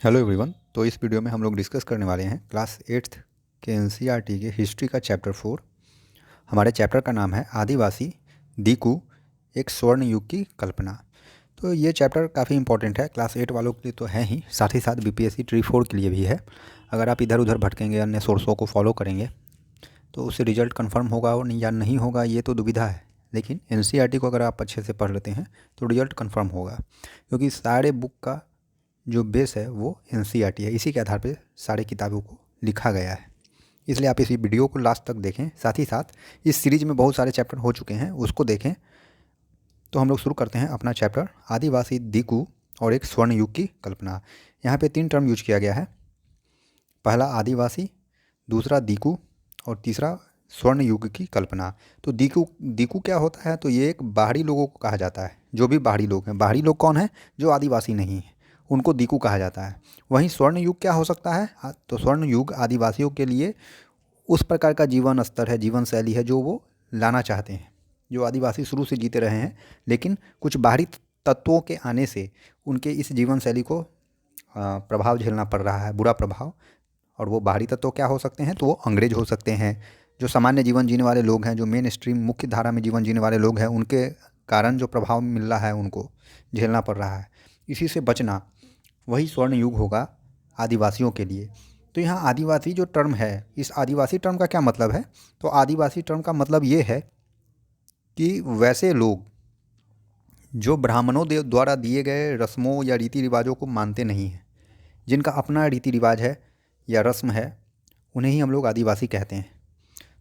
Hello everyone. तो इस video में हम लोग डिस्कस करने वाले हैं क्लास 8th के एनसीईआरटी के हिस्ट्री का चैप्टर 4। हमारे चैप्टर का नाम है आदिवासी दीकू, एक स्वर्ण युग की कल्पना। तो ये चैप्टर काफ़ी इंपॉर्टेंट है, क्लास 8 वालों के लिए तो है ही, साथ ही साथ बीपीएससी ट्री 4 के लिए भी है। अगर आप इधर उधर भटकेंगे, अन्य सोर्सों को फॉलो करेंगे तो उससे रिजल्ट कन्फर्म होगा और या नहीं होगा ये तो दुविधा है। लेकिन एनसीईआरटी को अगर आप अच्छे से पढ़ लेते हैं तो रिजल्ट कन्फर्म होगा, क्योंकि सारे बुक का जो बेस है वो एनसीईआरटी है। इसी के आधार पे सारी किताबों को लिखा गया है, इसलिए आप इसी वीडियो को लास्ट तक देखें। साथ ही साथ इस सीरीज में बहुत सारे चैप्टर हो चुके हैं, उसको देखें। तो हम लोग शुरू करते हैं अपना चैप्टर आदिवासी दीकू और एक स्वर्ण युग की कल्पना। यहाँ पे 3 टर्म यूज किया गया है, पहला आदिवासी, दूसरा दीकू और तीसरा स्वर्ण युग की कल्पना। तो दीकू दीकू क्या होता है? तो ये एक बाहरी लोगों को कहा जाता है, जो भी बाहरी लोग हैं। बाहरी लोग कौन है? जो आदिवासी नहीं है, उनको दीकू कहा जाता है। वहीं स्वर्ण युग क्या हो सकता है? तो स्वर्ण युग आदिवासियों के लिए उस प्रकार का जीवन स्तर है, जीवन शैली है जो वो लाना चाहते हैं, जो आदिवासी शुरू से जीते रहे हैं। लेकिन कुछ बाहरी तत्वों के आने से उनके इस जीवन शैली को प्रभाव झेलना पड़ रहा है, बुरा प्रभाव। और वो बाहरी तत्व क्या हो सकते हैं? तो वो अंग्रेज हो सकते हैं। जो सामान्य जीवन जीने वाले लोग हैं, जो मेन स्ट्रीम मुख्य धारा में जीवन जीने वाले लोग हैं, उनके कारण जो प्रभाव मिल रहा है उनको झेलना पड़ रहा है। इसी से बचना वही स्वर्ण युग होगा आदिवासियों के लिए। तो यहाँ आदिवासी जो टर्म है, इस आदिवासी टर्म का क्या मतलब है? तो आदिवासी टर्म का मतलब ये है कि वैसे लोग जो ब्राह्मणों द्वारा दिए गए रस्मों या रीति रिवाजों को मानते नहीं हैं, जिनका अपना रीति रिवाज है या रस्म है, उन्हें ही हम लोग आदिवासी कहते हैं।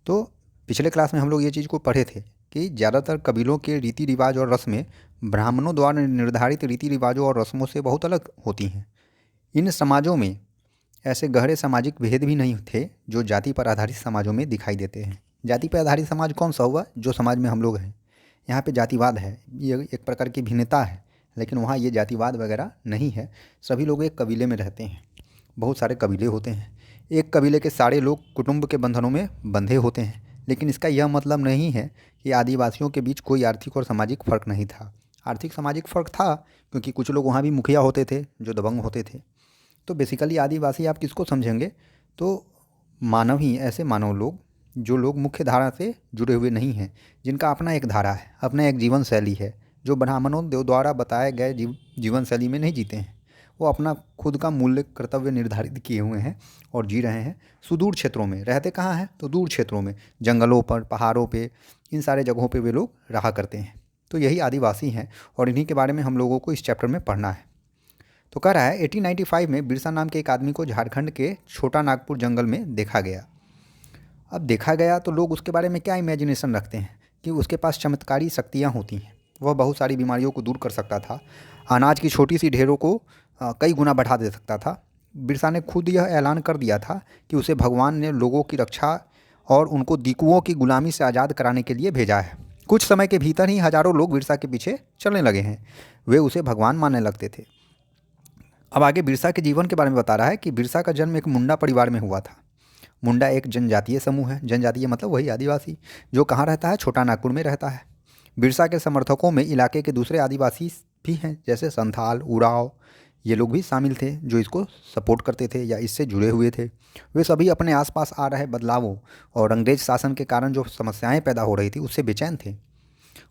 तो पिछले क्लास में हम लोग ये चीज़ को पढ़े थे कि ज़्यादातर कबीलों के रीति रिवाज और रस्में ब्राह्मणों द्वारा निर्धारित रीति रिवाजों और रस्मों से बहुत अलग होती हैं। इन समाजों में ऐसे गहरे सामाजिक भेद भी नहीं थे जो जाति पर आधारित समाजों में दिखाई देते हैं। जाति पर आधारित समाज कौन सा हुआ? जो समाज में हम लोग हैं। यहाँ पे जातिवाद है, ये एक प्रकार की भिन्नता है, लेकिन वहाँ ये जातिवाद वगैरह नहीं है। सभी लोग एक कबीले में रहते हैं, बहुत सारे कबीले होते हैं, एक कबीले के सारे लोग कुटुंब के बंधनों में बंधे होते हैं। लेकिन इसका यह मतलब नहीं है कि आदिवासियों के बीच कोई आर्थिक और सामाजिक फ़र्क नहीं था। आर्थिक सामाजिक फ़र्क था, क्योंकि कुछ लोग वहाँ भी मुखिया होते थे जो दबंग होते थे। तो बेसिकली आदिवासी आप किसको समझेंगे? तो मानव ही, ऐसे मानव लोग जो लोग मुख्य धारा से जुड़े हुए नहीं हैं, जिनका अपना एक धारा है, अपना एक जीवन शैली है, जो ब्राह्मणों द्वारा बताए गए जीवन शैली में नहीं जीते हैं। वो अपना खुद का मूल्य कर्तव्य निर्धारित किए हुए हैं और जी रहे हैं। सुदूर क्षेत्रों में रहते कहाँ हैं? तो दूर क्षेत्रों में, जंगलों पर, पहाड़ों पे, इन सारे जगहों पे वे लोग रहा करते हैं। तो यही आदिवासी हैं और इन्हीं के बारे में हम लोगों को इस चैप्टर में पढ़ना है। तो कह रहा है 1895 में बिरसा नाम के एक आदमी को झारखंड के छोटा नागपुर जंगल में देखा गया। अब देखा गया तो लोग उसके बारे में क्या इमेजिनेशन रखते हैं कि उसके पास चमत्कारी शक्तियाँ होती हैं, वह बहुत सारी बीमारियों को दूर कर सकता था, अनाज की छोटी सी ढेरों को कई गुना बढ़ा दे सकता था। बिरसा ने खुद यह ऐलान कर दिया था कि उसे भगवान ने लोगों की रक्षा और उनको दीकुओं की गुलामी से आज़ाद कराने के लिए भेजा है। कुछ समय के भीतर ही हज़ारों लोग बिरसा के पीछे चलने लगे हैं, वे उसे भगवान मानने लगते थे। अब आगे बिरसा के जीवन के बारे में बता रहा है कि बिरसा का जन्म एक मुंडा परिवार में हुआ था। मुंडा एक जनजातीय समूह है, जनजातीय मतलब वही आदिवासी, जो कहाँ रहता है? छोटा नागपुर में रहता है। बिरसा के समर्थकों में इलाके के दूसरे आदिवासी भी हैं, जैसे संथाल, उराव, ये लोग भी शामिल थे जो इसको सपोर्ट करते थे या इससे जुड़े हुए थे। वे सभी अपने आसपास आ रहे बदलावों और अंग्रेज शासन के कारण जो समस्याएं पैदा हो रही थी उससे बेचैन थे।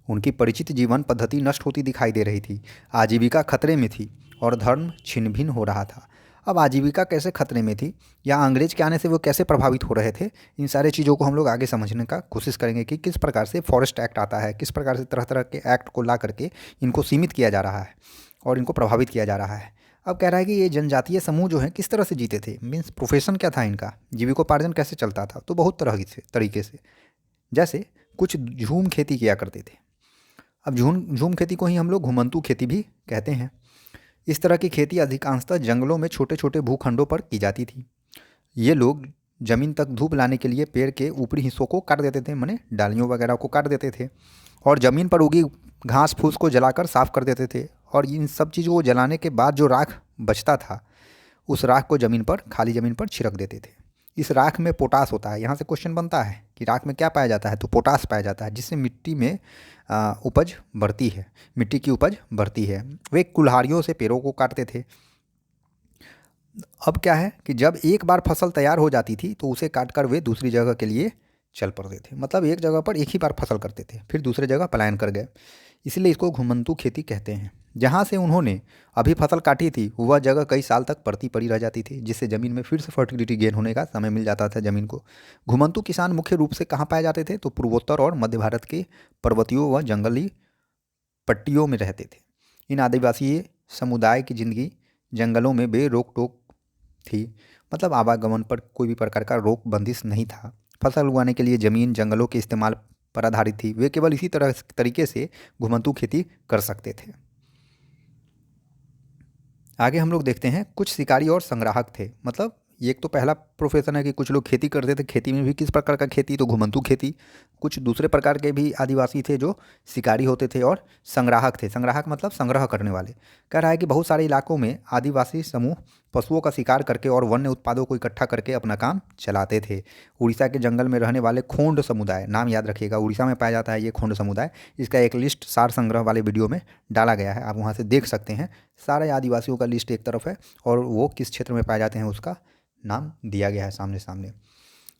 उनकी परिचित जीवन पद्धति नष्ट होती दिखाई दे रही थी, आजीविका खतरे में थी और धर्म छिन्न भिन्न हो रहा था। अब आजीविका कैसे खतरे में थी या अंग्रेज के आने से वो कैसे प्रभावित हो रहे थे, इन सारे चीज़ों को हम लोग आगे समझने का कोशिश करेंगे कि किस प्रकार से फॉरेस्ट एक्ट आता है, किस प्रकार से तरह तरह के एक्ट को ला करके इनको सीमित किया जा रहा है और इनको प्रभावित किया जा रहा है। अब कह रहा है कि ये जनजातीय समूह जो हैं किस तरह से जीते थे, मीन्स प्रोफेशन क्या था इनका, जीविकोपार्जन कैसे चलता था? तो बहुत तरह से तरीके से, जैसे कुछ झूम खेती किया करते थे। अब झूम खेती को ही हम लोग घुमंतू खेती भी कहते हैं। इस तरह की खेती अधिकांशतः जंगलों में छोटे छोटे भूखंडों पर की जाती थी। ये लोग ज़मीन तक धूप लाने के लिए पेड़ के ऊपरी हिस्सों को काट देते थे, माने डालियों वगैरह को काट देते थे, और ज़मीन पर उगी घास फूस को जलाकर साफ कर देते थे। और इन सब चीज़ों को जलाने के बाद जो राख बचता था, उस राख को ज़मीन पर, खाली ज़मीन पर छिड़क देते थे। इस राख में पोटास होता है। यहाँ से क्वेश्चन बनता है कि राख में क्या पाया जाता है? तो पोटास पाया जाता है, जिससे मिट्टी में उपज बढ़ती है, मिट्टी की उपज बढ़ती है। वे कुल्हाड़ियों से पेड़ों को काटते थे। अब क्या है कि जब एक बार फसल तैयार हो जाती थी तो उसे काट कर वे दूसरी जगह के लिए चल पड़ते थे। मतलब एक जगह पर एक ही बार फसल करते थे, फिर दूसरे जगह पलायन कर गए। इसलिए इसको घुमंतू खेती कहते हैं। जहाँ से उन्होंने अभी फसल काटी थी वह जगह कई साल तक पड़ती पड़ी रह जाती थी, जिससे ज़मीन में फिर से फर्टिलिटी गेन होने का समय मिल जाता था ज़मीन को। घुमंतू किसान मुख्य रूप से कहाँ पाए जाते थे? तो पूर्वोत्तर और मध्य भारत के पर्वतीय व जंगली पट्टियों में रहते थे। इन आदिवासी समुदाय की ज़िंदगी जंगलों में बेरोक टोक थी। मतलब आवागमन पर कोई भी प्रकार का रोक बंदिश नहीं था। फसल उगाने के लिए ज़मीन जंगलों के इस्तेमाल पर आधारित थी। वे केवल इसी तरीके से घुमंतू खेती कर सकते थे। आगे हम लोग देखते हैं कुछ शिकारी और संग्राहक थे। मतलब ये एक तो पहला प्रोफेशन है कि कुछ लोग खेती करते थे। खेती में भी किस प्रकार का खेती? तो घुमंतू खेती। कुछ दूसरे प्रकार के भी आदिवासी थे जो शिकारी होते थे और संग्राहक थे। संग्राहक मतलब संग्रह करने वाले। कह रहा है कि बहुत सारे इलाकों में आदिवासी समूह पशुओं का शिकार करके और वन्य उत्पादों को इकट्ठा करके अपना काम चलाते थे। उड़ीसा के जंगल में रहने वाले खोंड समुदाय, नाम याद रखिएगा, उड़ीसा में पाया जाता है ये खोंड समुदाय। इसका एक लिस्ट सार संग्रह वाले वीडियो में डाला गया है, आप वहाँ से देख सकते हैं। सारे आदिवासियों का लिस्ट एक तरफ है और वो किस क्षेत्र में पाए जाते हैं उसका नाम दिया गया है सामने सामने।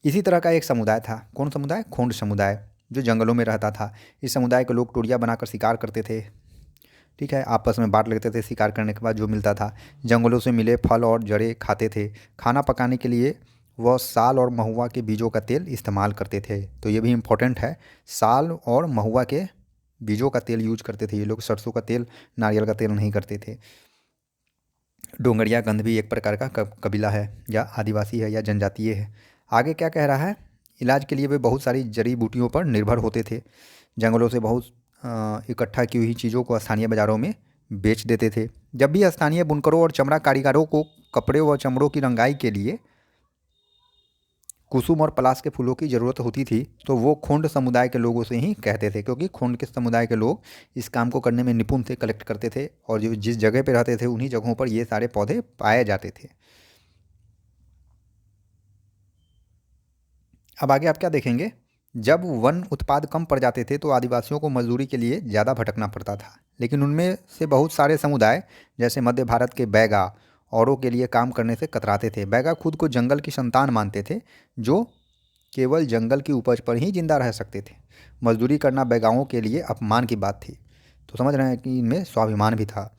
इसी तरह का एक समुदाय था। कौन समुदाय? खोंड समुदाय, जो जंगलों में रहता था। इस समुदाय के लोग टोलियाँ बनाकर शिकार करते थे। ठीक है, आपस में बांट लेते थे। शिकार करने के बाद जो मिलता था, जंगलों से मिले फल और जड़ें खाते थे। खाना पकाने के लिए वह साल और महुआ के बीजों का तेल इस्तेमाल करते थे। तो ये भी इम्पोर्टेंट है, साल और महुआ के बीजों का तेल यूज करते थे ये लोग। सरसों का तेल, नारियल का तेल नहीं करते थे। डोंगरिया गंध भी एक प्रकार का कबीला है या आदिवासी है या जनजातीय है। आगे क्या कह रहा है? इलाज के लिए वे बहुत सारी जड़ी बूटियों पर निर्भर होते थे। जंगलों से बहुत इकट्ठा की हुई चीज़ों को स्थानीय बाज़ारों में बेच देते थे। जब भी स्थानीय बुनकरों और चमड़ा कारीगरों को कपड़े व चमड़ों की रंगाई के लिए कुसुम और पलाश के फूलों की ज़रूरत होती थी तो वो खोंड समुदाय के लोगों से ही कहते थे, क्योंकि खोंड के समुदाय के लोग इस काम को करने में निपुण थे, कलेक्ट करते थे। और जो जिस जगह पे रहते थे उन्हीं जगहों पर ये सारे पौधे पाए जाते थे। अब आगे आप क्या देखेंगे? जब वन उत्पाद कम पड़ जाते थे तो आदिवासियों को मजदूरी के लिए ज़्यादा भटकना पड़ता था। लेकिन उनमें से बहुत सारे समुदाय, जैसे मध्य भारत के बैगा, औरों के लिए काम करने से कतराते थे। बैगा खुद को जंगल की संतान मानते थे, जो केवल जंगल की उपज पर ही जिंदा रह सकते थे। मजदूरी करना बैगाओं के लिए अपमान की बात थी। तो समझ रहे हैं कि इनमें स्वाभिमान भी था।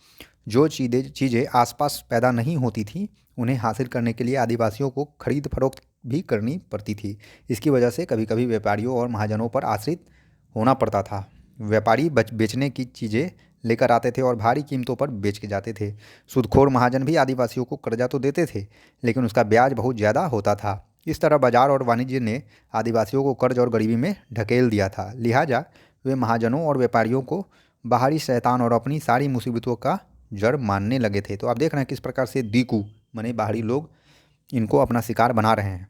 जो चीज़ें आसपास पैदा नहीं होती थी उन्हें हासिल करने के लिए आदिवासियों को खरीद फरोख्त भी करनी पड़ती थी। इसकी वजह से कभी कभी व्यापारियों और महाजनों पर आश्रित होना पड़ता था। व्यापारी बेचने की चीज़ें लेकर आते थे और भारी कीमतों पर बेच के जाते थे। सूदखोर महाजन भी आदिवासियों को कर्जा तो देते थे, लेकिन उसका ब्याज बहुत ज़्यादा होता था। इस तरह बाजार और वाणिज्य ने आदिवासियों को कर्ज और गरीबी में ढकेल दिया था। लिहाजा वे महाजनों और व्यापारियों को बाहरी शैतान और अपनी सारी मुसीबतों का जड़ मानने लगे थे। तो आप देख रहे हैं किस प्रकार से दीकू माने बाहरी लोग इनको अपना शिकार बना रहे हैं।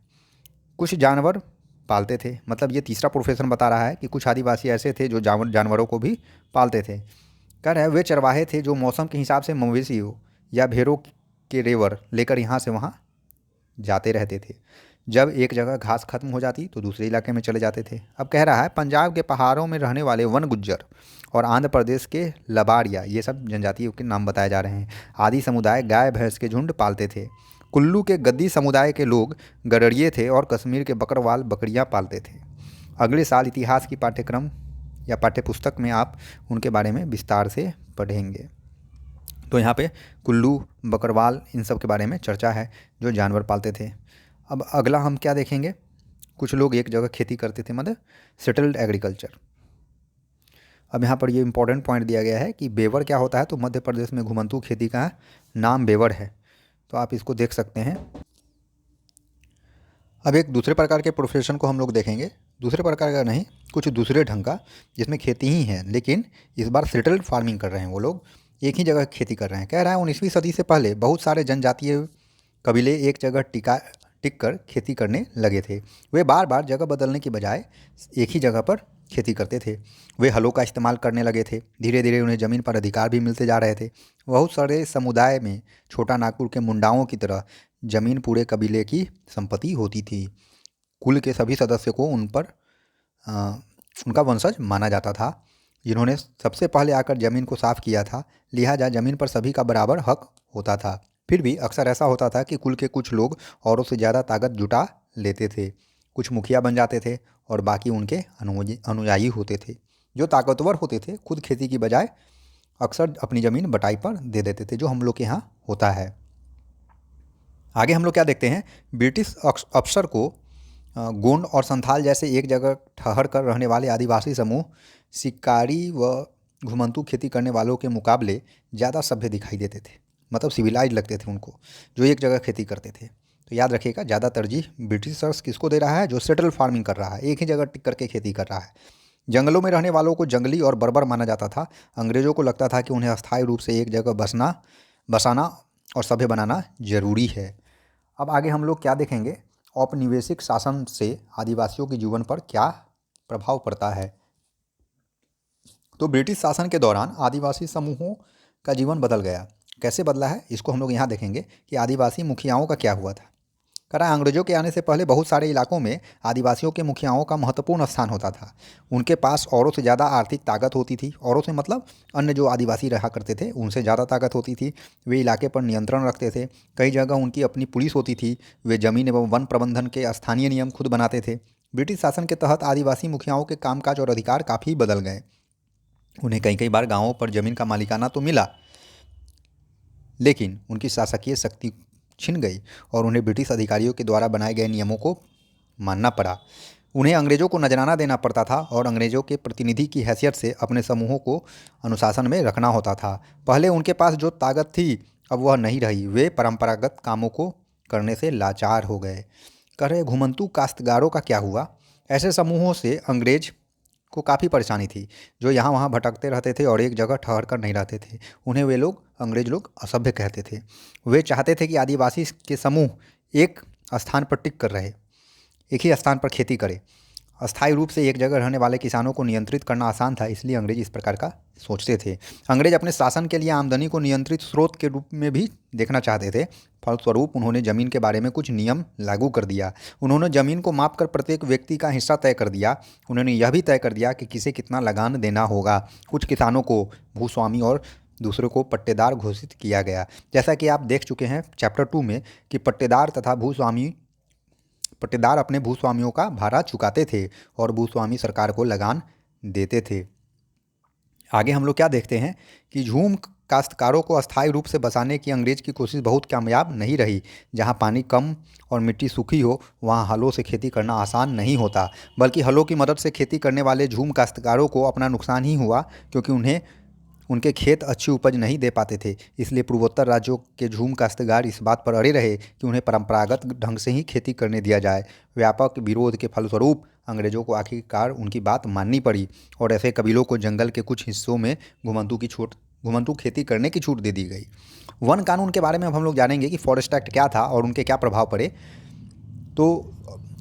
कुछ जानवर पालते थे। मतलब ये तीसरा प्रोफेशन बता रहा है कि कुछ आदिवासी ऐसे थे जो जानवरों को भी पालते थे। कह रहे हैं वे चरवाहे थे जो मौसम के हिसाब से मवेशियों या भेड़ों के रेवर लेकर यहाँ से वहाँ जाते रहते थे। जब एक जगह घास खत्म हो जाती तो दूसरे इलाके में चले जाते थे। अब कह रहा है पंजाब के पहाड़ों में रहने वाले वन गुज्जर और आंध्र प्रदेश के लबाड़िया, ये सब जनजातियों के नाम बताए जा रहे हैं। आदि समुदाय गाय भैंस के झुंड पालते थे। कुल्लू के गद्दी समुदाय के लोग गडरिये थे और कश्मीर के बकरवाल बकरियां पालते थे। अगले साल इतिहास की पाठ्यक्रम या पाठ्यपुस्तक में आप उनके बारे में विस्तार से पढ़ेंगे। तो यहाँ पे कुल्लू, बकरवाल, इन सब के बारे में चर्चा है जो जानवर पालते थे। अब अगला हम क्या देखेंगे? कुछ लोग एक जगह खेती करते थे, मतलब सेटल्ड एग्रीकल्चर। अब यहाँ पर ये इंपॉर्टेंट पॉइंट दिया गया है कि बेवर क्या होता है। तो मध्य प्रदेश में घुमंतू खेती का नाम बेवर है, तो आप इसको देख सकते हैं। अब एक दूसरे प्रकार के प्रोफेशन को हम लोग देखेंगे। दूसरे प्रकार का नहीं, कुछ दूसरे ढंग का, जिसमें खेती ही है, लेकिन इस बार सेटल्ड फार्मिंग कर रहे हैं। वो लोग एक ही जगह खेती कर रहे हैं। कह रहा है 19वीं सदी से पहले बहुत सारे जनजातीय कबीले एक जगह टिक कर खेती करने लगे थे। वे बार बार जगह बदलने की बजाय एक ही जगह पर खेती करते थे। वे हलों का इस्तेमाल करने लगे थे। धीरे धीरे उन्हें ज़मीन पर अधिकार भी मिलते जा रहे थे। बहुत सारे समुदाय में छोटा नागपुर के मुंडाओं की तरह ज़मीन पूरे कबीले की संपत्ति होती थी। कुल के सभी सदस्य को उन पर उनका वंशज माना जाता था, जिन्होंने सबसे पहले आकर ज़मीन को साफ किया था। लिहाजा ज़मीन पर सभी का बराबर हक होता था। फिर भी अक्सर ऐसा होता था कि कुल के कुछ लोग औरों से ज़्यादा ताकत जुटा लेते थे। कुछ मुखिया बन जाते थे और बाकी उनके अनुयायी होते थे। जो ताकतवर होते थे खुद खेती की बजाय अक्सर अपनी ज़मीन बटाई पर दे देते थे, जो हम लोग के यहाँ होता है। आगे हम लोग क्या देखते हैं, ब्रिटिश अफसर को गोंड और संथाल जैसे एक जगह ठहर कर रहने वाले आदिवासी समूह शिकारी व घुमंतू खेती करने वालों के मुकाबले ज़्यादा सभ्य दिखाई देते थे। मतलब सिविलाइज लगते थे उनको, जो एक जगह खेती करते थे। तो याद रखिएगा, ज़्यादा तरजीह ब्रिटिशर्स किसको दे रहा है? जो सेटल फार्मिंग कर रहा है, एक ही जगह टिक करके खेती कर रहा है। जंगलों में रहने वालों को जंगली और बर्बर माना जाता था। अंग्रेज़ों को लगता था कि उन्हें अस्थायी रूप से एक जगह बसाना और सभ्य बनाना जरूरी है। अब आगे हम लोग क्या देखेंगे, औपनिवेशिक शासन से आदिवासियों के जीवन पर क्या प्रभाव पड़ता है। तो ब्रिटिश शासन के दौरान आदिवासी समूहों का जीवन बदल गया। कैसे बदला है इसको हम लोग यहाँ देखेंगे कि आदिवासी मुखियाओं का क्या हुआ था। करा अंग्रेजों के आने से पहले बहुत सारे इलाकों में आदिवासियों के मुखियाओं का महत्वपूर्ण स्थान होता था। उनके पास औरों से ज़्यादा आर्थिक ताकत होती थी। औरों से मतलब अन्य जो आदिवासी रहा करते थे उनसे ज़्यादा ताकत होती थी। वे इलाके पर नियंत्रण रखते थे। कई जगह उनकी अपनी पुलिस होती थी। वे जमीन एवं वन प्रबंधन के स्थानीय नियम खुद बनाते थे। ब्रिटिश शासन के तहत आदिवासी मुखियाओं के कामकाज और अधिकार काफ़ी बदल गए। उन्हें कई कई बार गाँवों पर जमीन का मालिकाना तो मिला, लेकिन उनकी शासकीय शक्ति छिन गई और उन्हें ब्रिटिश अधिकारियों के द्वारा बनाए गए नियमों को मानना पड़ा। उन्हें अंग्रेज़ों को नजराना देना पड़ता था और अंग्रेज़ों के प्रतिनिधि की हैसियत से अपने समूहों को अनुशासन में रखना होता था। पहले उनके पास जो ताकत थी अब वह नहीं रही। वे परंपरागत कामों को करने से लाचार हो गए। कह रहे घुमंतू काश्तकारों का क्या हुआ। ऐसे समूहों से अंग्रेज को काफ़ी परेशानी थी, जो यहाँ वहाँ भटकते रहते थे और एक जगह ठहर कर नहीं रहते थे। उन्हें वे लोग अंग्रेज लोग असभ्य कहते थे। वे चाहते थे कि आदिवासी के समूह एक स्थान पर टिक कर रहे, एक ही स्थान पर खेती करे। अस्थायी रूप से एक जगह रहने वाले किसानों को नियंत्रित करना आसान था, इसलिए अंग्रेज इस प्रकार का सोचते थे। अंग्रेज अपने शासन के लिए आमदनी को नियंत्रित स्रोत के रूप में भी देखना चाहते थे। फलस्वरूप उन्होंने ज़मीन के बारे में कुछ नियम लागू कर दिया। उन्होंने ज़मीन को मापकर प्रत्येक व्यक्ति का हिस्सा तय कर दिया। उन्होंने यह भी तय कर दिया कि किसे कितना लगान देना होगा। कुछ किसानों को भूस्वामी और दूसरों को पट्टेदार घोषित किया गया। जैसा कि आप देख चुके हैं चैप्टर 2 में कि पट्टेदार अपने भूस्वामियों का भाड़ा चुकाते थे और भूस्वामी सरकार को लगान देते थे। आगे हम लोग क्या देखते हैं कि झूम काश्तकारों को अस्थायी रूप से बसाने की अंग्रेज की कोशिश बहुत कामयाब नहीं रही। जहां पानी कम और मिट्टी सूखी हो वहां हलों से खेती करना आसान नहीं होता, बल्कि हलों की मदद से खेती करने वाले झूम काश्तकारों को अपना नुकसान ही हुआ, क्योंकि उन्हें उनके खेत अच्छी उपज नहीं दे पाते थे। इसलिए पूर्वोत्तर राज्यों के झूम काश्तकार इस बात पर अड़े रहे कि उन्हें परंपरागत ढंग से ही खेती करने दिया जाए। व्यापक विरोध के फलस्वरूप अंग्रेजों को आखिरकार उनकी बात माननी पड़ी और ऐसे कबीलों को जंगल के कुछ हिस्सों में घुमंतू खेती करने की छूट दे दी गई। वन कानून के बारे में अब हम लोग जानेंगे कि फॉरेस्ट एक्ट क्या था और उनके क्या प्रभाव पड़े। तो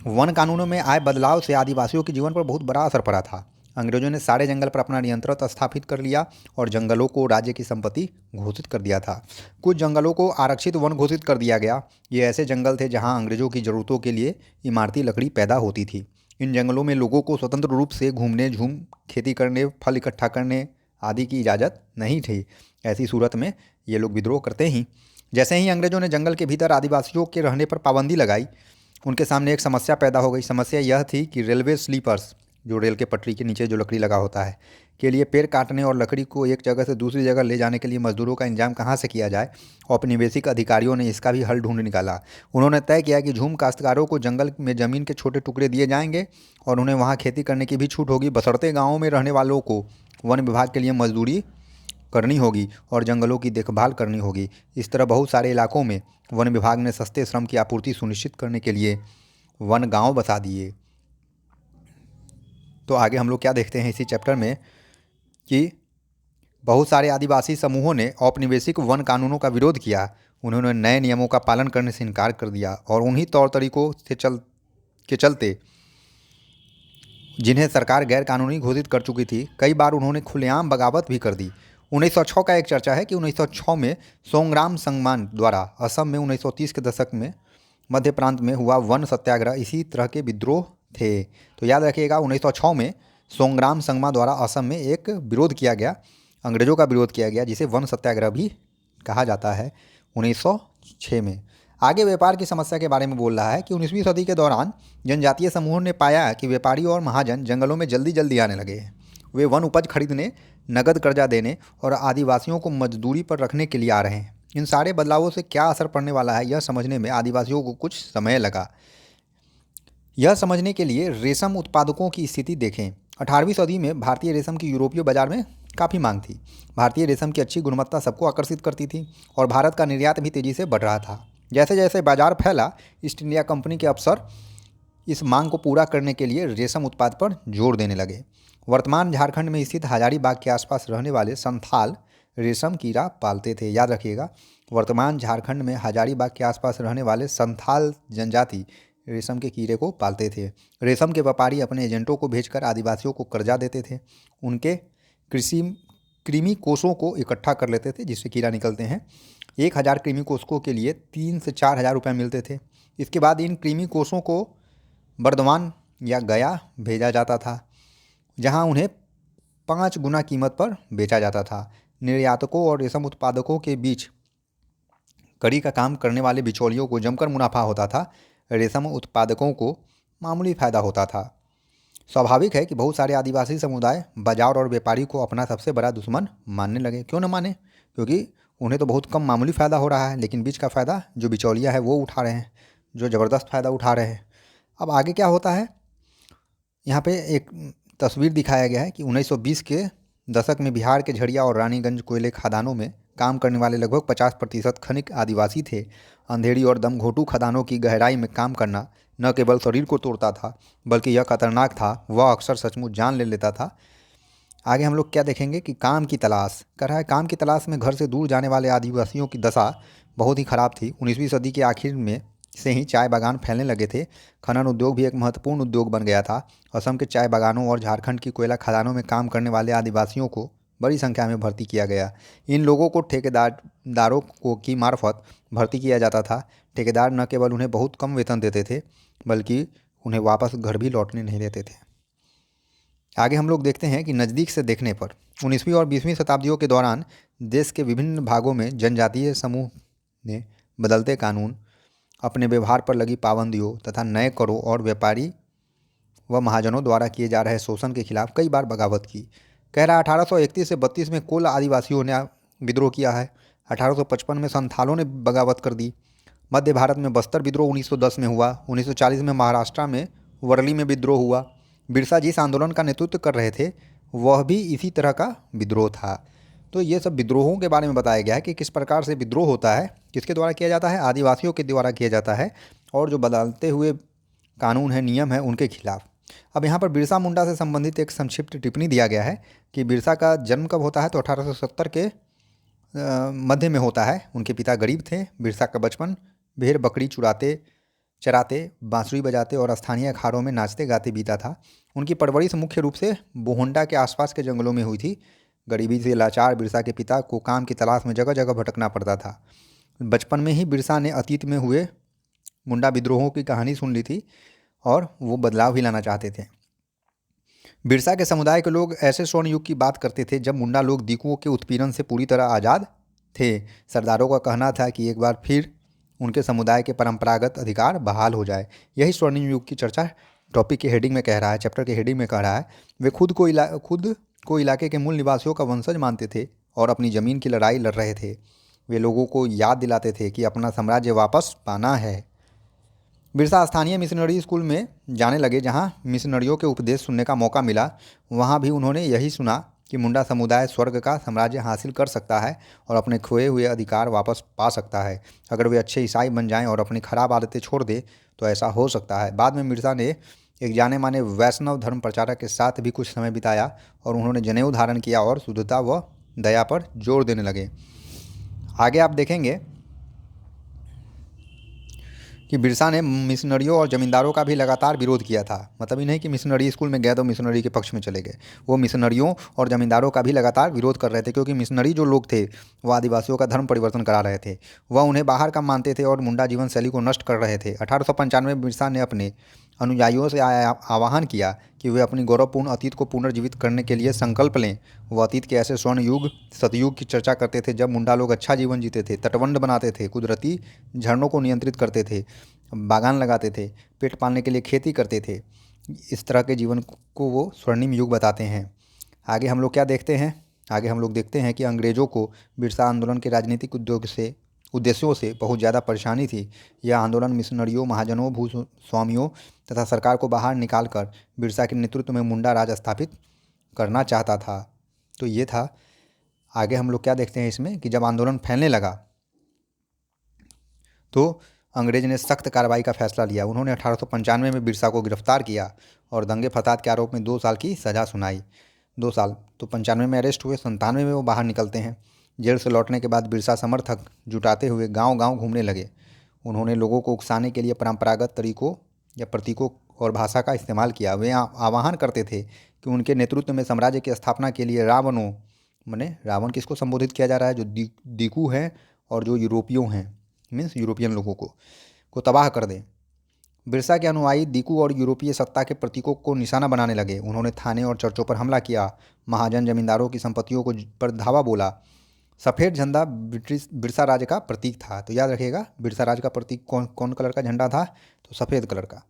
वन कानूनों में आए बदलाव से आदिवासियों के जीवन पर बहुत बड़ा असर पड़ा था। अंग्रेजों ने सारे जंगल पर अपना नियंत्रण स्थापित कर लिया और जंगलों को राज्य की संपत्ति घोषित कर दिया था। कुछ जंगलों को आरक्षित वन घोषित कर दिया गया। ये ऐसे जंगल थे जहां अंग्रेजों की ज़रूरतों के लिए इमारती लकड़ी पैदा होती थी। इन जंगलों में लोगों को स्वतंत्र रूप से घूमने, झूम खेती करने, फल इकट्ठा करने आदि की इजाज़त नहीं थी। ऐसी सूरत में ये लोग विद्रोह करते ही जैसे ही अंग्रेजों ने जंगल के भीतर आदिवासियों के रहने पर पाबंदी लगाई, उनके सामने एक समस्या पैदा हो गई। समस्या यह थी कि रेलवे स्लीपर्स, जो रेल के पटरी के नीचे जो लकड़ी लगा होता है, के लिए पेड़ काटने और लकड़ी को एक जगह से दूसरी जगह ले जाने के लिए मजदूरों का इंतजाम कहाँ से किया जाए। औपनिवेशिक अधिकारियों ने इसका भी हल ढूंढ निकाला। उन्होंने तय किया कि झूम काश्तकारों को जंगल में ज़मीन के छोटे टुकड़े दिए जाएंगे और उन्हें वहाँ खेती करने की भी छूट होगी, बशर्ते गाँवों में रहने वालों को वन विभाग के लिए मजदूरी करनी होगी और जंगलों की देखभाल करनी होगी। इस तरह बहुत सारे इलाकों में वन विभाग ने सस्ते श्रम की आपूर्ति सुनिश्चित करने के लिए वन गांव बसा दिए। तो आगे हम लोग क्या देखते हैं इसी चैप्टर में कि बहुत सारे आदिवासी समूहों ने औपनिवेशिक वन कानूनों का विरोध किया। उन्होंने नए नियमों का पालन करने से इनकार कर दिया और उन्हीं तौर तरीकों से चलते जिन्हें सरकार गैर कानूनी घोषित कर चुकी थी, कई बार उन्होंने खुलेआम बगावत भी कर दी। 1906 का एक चर्चा है कि 1906 में सोंगराम संगमान द्वारा असम में 1930 के दशक में मध्य प्रांत में हुआ वन सत्याग्रह इसी तरह के विद्रोह थे। तो याद रखिएगा 1906 में सोंगराम संगमा द्वारा असम में एक विरोध किया गया, अंग्रेजों का विरोध किया गया, जिसे वन सत्याग्रह भी कहा जाता है। 1906 में। आगे व्यापार की समस्या के बारे में बोल रहा है कि 19वीं सदी के दौरान जनजातीय समूहों ने पाया कि व्यापारी और महाजन जंगलों में जल्दी जल्दी आने लगे हैं। वे वन उपज खरीदने, नगद कर्जा देने और आदिवासियों को मजदूरी पर रखने के लिए आ रहे हैं। इन सारे बदलावों से क्या असर पड़ने वाला है, यह समझने में आदिवासियों को कुछ समय लगा। यह समझने के लिए रेशम उत्पादकों की स्थिति देखें। 18वीं सदी में भारतीय रेशम की यूरोपीय बाजार में काफ़ी मांग थी। भारतीय रेशम की अच्छी गुणवत्ता सबको आकर्षित करती थी और भारत का निर्यात भी तेज़ी से बढ़ रहा था। जैसे जैसे बाजार फैला, ईस्ट इंडिया कंपनी के अफसर इस मांग को पूरा करने के लिए रेशम उत्पाद पर जोर देने लगे। वर्तमान झारखंड में स्थित हजारीबाग के आसपास रहने वाले संथाल रेशम कीड़ा पालते थे। याद रखिएगा, वर्तमान झारखंड में हजारीबाग के आसपास रहने वाले संथाल जनजाति रेशम के कीड़े को पालते थे। रेशम के व्यापारी अपने एजेंटों को भेजकर आदिवासियों को कर्जा देते थे। उनके कृमि कोषों को इकट्ठा कर लेते थे जिससे कीड़ा निकलते हैं। 1000 कृमि कोषों के लिए 3 से 4 हज़ार रुपये मिलते थे। इसके बाद इन कृमि कोषों को बर्धमान या गया भेजा जाता था, जहां उन्हें 5 गुना कीमत पर बेचा जाता था। निर्यातकों और रेशम उत्पादकों के बीच कड़ी का काम करने वाले बिचौलियों को जमकर मुनाफा होता था। रेशम उत्पादकों को मामूली फायदा होता था। स्वाभाविक है कि बहुत सारे आदिवासी समुदाय बाजार और व्यापारी को अपना सबसे बड़ा दुश्मन मानने लगे। क्यों न माने, क्योंकि उन्हें तो बहुत कम मामूली फ़ायदा हो रहा है, लेकिन बीच का फ़ायदा जो बिचौलिया है वो उठा रहे हैं, जो ज़बरदस्त फ़ायदा उठा रहे हैं। अब आगे क्या होता है, यहाँ पे एक तस्वीर दिखाया गया है कि 1920 के दशक में बिहार के झरिया और रानीगंज कोयले खदानों में काम करने वाले लगभग 50% खनिक आदिवासी थे। अंधेरी और दमघोटू खदानों की गहराई में काम करना न केवल शरीर को तोड़ता था, बल्कि यह खतरनाक था। वह अक्सर सचमुच जान ले लेता था। आगे हम लोग क्या देखेंगे कि काम की तलाश कर रहा है। काम की तलाश में घर से दूर जाने वाले आदिवासियों की दशा बहुत ही खराब थी। 19वीं सदी के आखिर में से ही चाय बागान फैलने लगे थे। खनन उद्योग भी एक महत्वपूर्ण उद्योग बन गया था। असम के चाय बागानों और झारखंड की कोयला खदानों में काम करने वाले आदिवासियों को बड़ी संख्या में भर्ती किया गया। इन लोगों को ठेकेदारों को की मार्फत भर्ती किया जाता था। ठेकेदार न केवल उन्हें बहुत कम वेतन देते थे, बल्कि उन्हें वापस घर भी लौटने नहीं देते थे। आगे हम लोग देखते हैं कि नज़दीक से देखने पर 19वीं और 20वीं शताब्दियों के दौरान देश के विभिन्न भागों में जनजातीय समूह ने बदलते कानून, अपने व्यवहार पर लगी पाबंदियों तथा नए करों और व्यापारी व महाजनों द्वारा किए जा रहे शोषण के खिलाफ कई बार बगावत की। कह रहा 1831 से 32 में कोल आदिवासियों ने विद्रोह किया है। 1855 में संथालों ने बगावत कर दी। मध्य भारत में बस्तर विद्रोह 1910 में हुआ। 1940 में महाराष्ट्र में वर्ली में विद्रोह हुआ। बिरसा जिस आंदोलन का नेतृत्व कर रहे थे वह भी इसी तरह का विद्रोह था। तो ये सब विद्रोहों के बारे में बताया गया है कि किस प्रकार से विद्रोह होता है, किसके द्वारा किया जाता है, आदिवासियों के द्वारा किया जाता है, और जो बदलते हुए कानून है, नियम है, उनके खिलाफ। अब यहाँ पर बिरसा मुंडा से संबंधित एक संक्षिप्त टिप्पणी दिया गया है कि बिरसा का जन्म कब होता है, तो 1870 के मध्य में होता है। उनके पिता गरीब थे। बिरसा का बचपन भेड़ बकरी चराते, बांसुरी बजाते और स्थानीय अखाड़ों में नाचते गाते बीता था। उनकी परवरिश मुख्य रूप से बोहंडा के आसपास के जंगलों में हुई थी। गरीबी से लाचार बिरसा के पिता को काम की तलाश में जगह जगह भटकना पड़ता था। बचपन में ही बिरसा ने अतीत में हुए मुंडा विद्रोहों की कहानी सुन ली थी और वो बदलाव भी लाना चाहते थे। बिरसा के समुदाय के लोग ऐसे स्वर्ण युग की बात करते थे जब मुंडा लोग दीकुओं के उत्पीड़न से पूरी तरह आज़ाद थे। सरदारों का कहना था कि एक बार फिर उनके समुदाय के परंपरागत अधिकार बहाल हो जाए। यही स्वर्णिम युग की चर्चा टॉपिक के हेडिंग में कह रहा है, चैप्टर के हेडिंग में कह रहा है। वे खुद को इलाके के मूल निवासियों का वंशज मानते थे और अपनी ज़मीन की लड़ाई लड़ रहे थे। वे लोगों को याद दिलाते थे कि अपना साम्राज्य वापस पाना है। बिरसा स्थानीय मिशनरी स्कूल में जाने लगे, जहां मिशनरियों के उपदेश सुनने का मौका मिला। वहां भी उन्होंने यही सुना कि मुंडा समुदाय स्वर्ग का साम्राज्य हासिल कर सकता है और अपने खोए हुए अधिकार वापस पा सकता है अगर वे अच्छे ईसाई बन जाएं और अपनी खराब आदतें छोड़ दें, तो ऐसा हो सकता है। बाद में मिर्ज़ा ने एक जाने माने वैष्णव धर्म प्रचारक के साथ भी कुछ समय बिताया और उन्होंने जनेऊ धारण किया और शुद्धता व दया पर जोर देने लगे। आगे आप देखेंगे कि बिरसा ने मिशनरियों और ज़मींदारों का भी लगातार विरोध किया था। मतलब ही नहीं कि मिशनरी स्कूल में गए तो मिशनरी के पक्ष में चले गए। वो मिशनरियों और ज़मींदारों का भी लगातार विरोध कर रहे थे, क्योंकि मिशनरी जो लोग थे वह आदिवासियों का धर्म परिवर्तन करा रहे थे। वह उन्हें बाहर का मानते थे और मुंडा जीवन शैली को नष्ट कर रहे थे। 1895 में बिरसा ने अपने अनुयायियों से आह्वान किया कि वे अपनी गौरवपूर्ण अतीत को पुनर्जीवित करने के लिए संकल्प लें। वो अतीत के ऐसे स्वर्ण युग सतयुग की चर्चा करते थे जब मुंडा लोग अच्छा जीवन जीते थे, तटबंध बनाते थे, कुदरती झरनों को नियंत्रित करते थे, बागान लगाते थे, पेट पालने के लिए खेती करते थे। इस तरह के जीवन को वो स्वर्णिम युग बताते हैं। आगे हम लोग क्या देखते हैं? आगे हम लोग देखते हैं कि अंग्रेज़ों को बिरसा आंदोलन के राजनीतिक उद्देश्यों से बहुत ज़्यादा परेशानी थी। यह आंदोलन मिशनरियों, महाजनों, भूस्वामियों तथा सरकार को बाहर निकालकर बिरसा के नेतृत्व में मुंडा राज स्थापित करना चाहता था। तो ये था। आगे हम लोग क्या देखते हैं इसमें कि जब आंदोलन फैलने लगा तो अंग्रेज ने सख्त कार्रवाई का फैसला लिया। उन्होंने 1895 में बिरसा को गिरफ्तार किया और दंगे फसाद के आरोप में 2 साल की सज़ा सुनाई। 2 साल तो 95 में अरेस्ट हुए, 97 में वो बाहर निकलते हैं। जेल से लौटने के बाद बिरसा समर्थक जुटाते हुए गांव-गांव घूमने लगे। उन्होंने लोगों को उकसाने के लिए परंपरागत तरीकों या प्रतीकों और भाषा का इस्तेमाल किया। वे आह्वान करते थे कि उनके नेतृत्व में साम्राज्य की स्थापना के लिए रावणों, माने रावण किसको संबोधित किया जा रहा है? जो दीकू हैं और जो यूरोपियों हैं, मीन्स यूरोपियन लोगों को तबाह कर दें। बिरसा के अनुयायी दीकू और यूरोपीय सत्ता के प्रतीकों को निशाना बनाने लगे। उन्होंने थाने और चर्चों पर हमला किया, महाजन जमींदारों की संपत्तियों को पर धावा बोला। सफ़ेद झंडा बिरसा राज का प्रतीक था। तो याद रखिएगा, बिरसा राज का प्रतीक कौन कलर का झंडा था? तो सफ़ेद कलर का।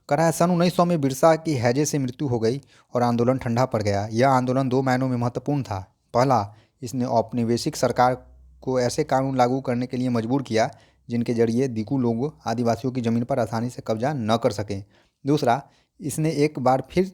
कहा है सन 1900 में बिरसा की हैजे से मृत्यु हो गई और आंदोलन ठंडा पड़ गया। यह आंदोलन 2 मायनों में महत्वपूर्ण था। पहला, इसने औपनिवेशिक सरकार को ऐसे कानून लागू करने के लिए मजबूर किया जिनके जरिए दीकू लोग आदिवासियों की ज़मीन पर आसानी से कब्जा न कर सकें। दूसरा, इसने एक बार फिर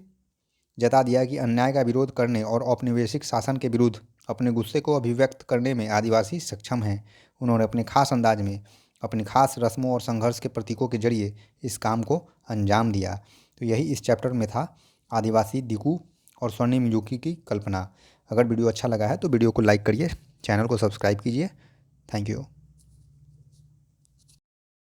जता दिया कि अन्याय का विरोध करने और औपनिवेशिक शासन के विरुद्ध अपने गुस्से को अभिव्यक्त करने में आदिवासी सक्षम हैं। उन्होंने अपने खास अंदाज में, अपनी खास रस्मों और संघर्ष के प्रतीकों के जरिए इस काम को अंजाम दिया। तो यही इस चैप्टर में था, आदिवासी, दीकू और स्वर्णिम युग की कल्पना। अगर वीडियो अच्छा लगा है तो वीडियो को लाइक करिए, चैनल को सब्सक्राइब कीजिए। Thank you.